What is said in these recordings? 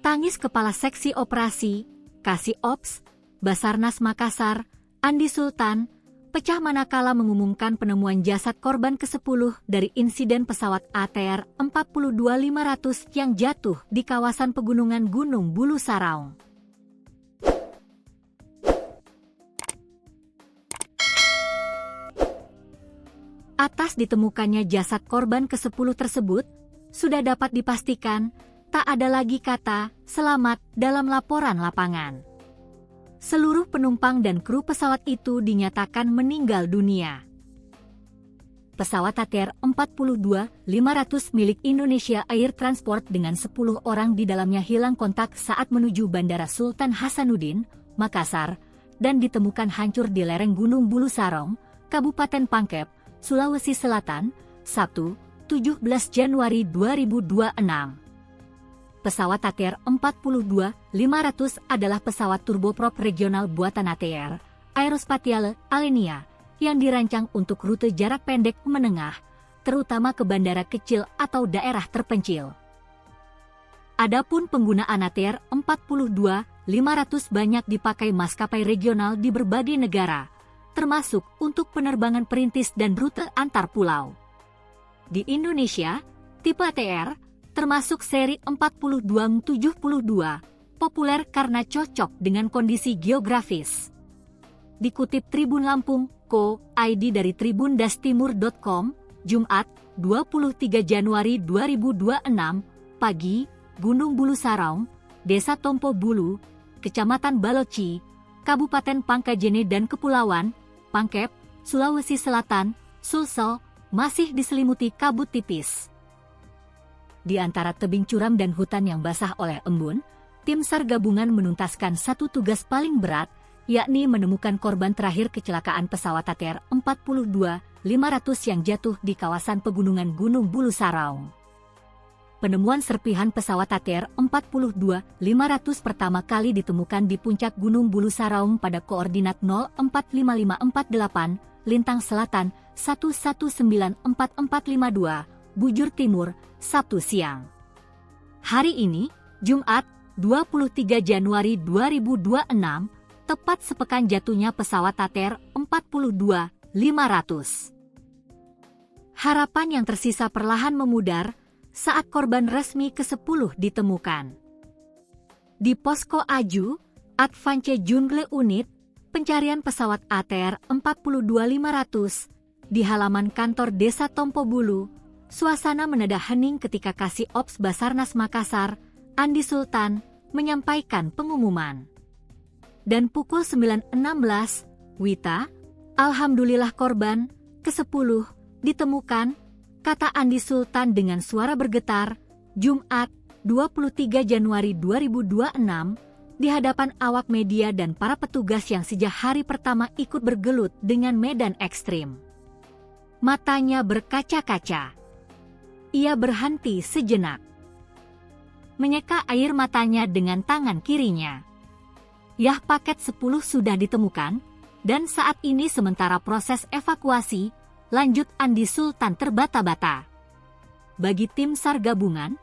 Tangis Kepala Seksi Operasi, Kasih Ops, Basarnas Makassar, Andi Sultan, pecah manakala mengumumkan penemuan jasad korban ke-10 dari insiden pesawat ATR 42500 yang jatuh di kawasan pegunungan Gunung Bulu Saraung. Atas ditemukannya jasad korban ke-10 tersebut, sudah dapat dipastikan tak ada lagi kata selamat dalam laporan lapangan. Seluruh penumpang dan kru pesawat itu dinyatakan meninggal dunia. Pesawat ATR 42500 milik Indonesia Air Transport dengan 10 orang di dalamnya hilang kontak saat menuju Bandara Sultan Hasanuddin, Makassar, dan ditemukan hancur di lereng Gunung Bulu Saraung, Kabupaten Pangkep, Sulawesi Selatan, Sabtu, 17 Januari 2026. Pesawat ATR 42500 adalah pesawat turboprop regional buatan ATR, Aerospatiale Alenia, yang dirancang untuk rute jarak pendek menengah, terutama ke bandara kecil atau daerah terpencil. Adapun penggunaan ATR 42500 banyak dipakai maskapai regional di berbagai negara, termasuk untuk penerbangan perintis dan rute antar pulau. Di Indonesia, tipe ATR, termasuk seri 4272, populer karena cocok dengan kondisi geografis. Dikutip Tribun Lampung, Co.id dari tribundastimur.com, Jumat, 23 Januari 2026, pagi, Gunung Bulu Saraung, Desa Tompo Bulu, Kecamatan Baloci, Kabupaten Pangkajene dan Kepulauan, Pangkep, Sulawesi Selatan, Sulsel, masih diselimuti kabut tipis. Di antara tebing curam dan hutan yang basah oleh embun, tim SAR gabungan menuntaskan satu tugas paling berat, yakni menemukan korban terakhir kecelakaan pesawat ATR 42500 yang jatuh di kawasan pegunungan Gunung Bulu Saraung. Penemuan serpihan pesawat ATR 42500 pertama kali ditemukan di puncak Gunung Bulu Saraung pada koordinat 045548, Lintang Selatan 11944452, Bujur Timur, Sabtu siang. Hari ini, Jumat, 23 Januari 2026, tepat sepekan jatuhnya pesawat ATR 42500. Harapan yang tersisa perlahan memudar saat korban resmi ke-10 ditemukan. Di Posko Aju, Advance Jungle Unit, pencarian pesawat ATR 42500, di halaman kantor Desa Tompo Bulu, suasana mendadak hening ketika Kasih Ops Basarnas Makassar, Andi Sultan, menyampaikan pengumuman. Dan pukul 9.16, Wita, alhamdulillah korban ke-10 ditemukan, kata Andi Sultan dengan suara bergetar, Jumat, 23 Januari 2026, di hadapan awak media dan para petugas yang sejak hari pertama ikut bergelut dengan medan ekstrim. Matanya berkaca-kaca. Ia berhenti sejenak, menyeka air matanya dengan tangan kirinya. Yah, paket 10 sudah ditemukan, dan saat ini sementara proses evakuasi, lanjut Andi Sultan terbata-bata. Bagi tim SAR gabungan,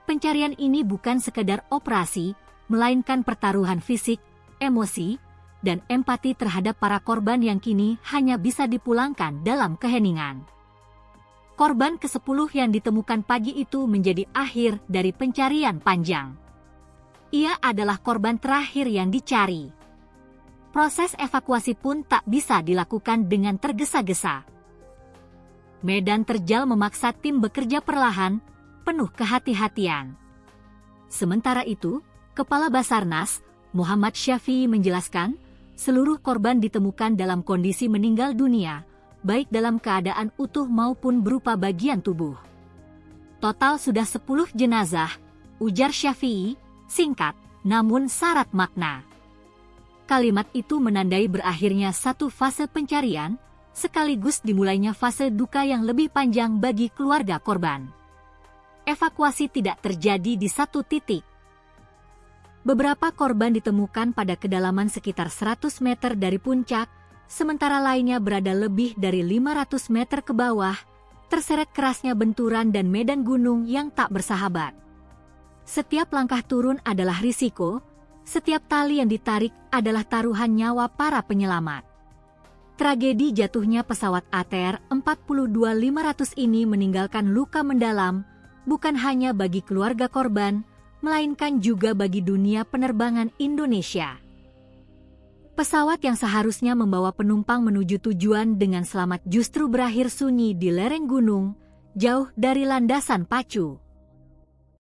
pencarian ini bukan sekedar operasi, melainkan pertaruhan fisik, emosi, dan empati terhadap para korban yang kini hanya bisa dipulangkan dalam keheningan. Korban ke-10 yang ditemukan pagi itu menjadi akhir dari pencarian panjang. Ia adalah korban terakhir yang dicari. Proses evakuasi pun tak bisa dilakukan dengan tergesa-gesa. Medan terjal memaksa tim bekerja perlahan, penuh kehati-hatian. Sementara itu, Kepala Basarnas, Muhammad Syafi'i menjelaskan, seluruh korban ditemukan dalam kondisi meninggal dunia, baik dalam keadaan utuh maupun berupa bagian tubuh. Total sudah 10 jenazah, ujar Syafi'i, singkat, namun syarat makna. Kalimat itu menandai berakhirnya satu fase pencarian, sekaligus dimulainya fase duka yang lebih panjang bagi keluarga korban. Evakuasi tidak terjadi di satu titik. Beberapa korban ditemukan pada kedalaman sekitar 100 meter dari puncak, sementara lainnya berada lebih dari 500 meter ke bawah, terseret kerasnya benturan dan medan gunung yang tak bersahabat. Setiap langkah turun adalah risiko, setiap tali yang ditarik adalah taruhan nyawa para penyelamat. Tragedi jatuhnya pesawat ATR 42500 ini meninggalkan luka mendalam, bukan hanya bagi keluarga korban, melainkan juga bagi dunia penerbangan Indonesia. Pesawat yang seharusnya membawa penumpang menuju tujuan dengan selamat justru berakhir sunyi di lereng gunung, jauh dari landasan pacu.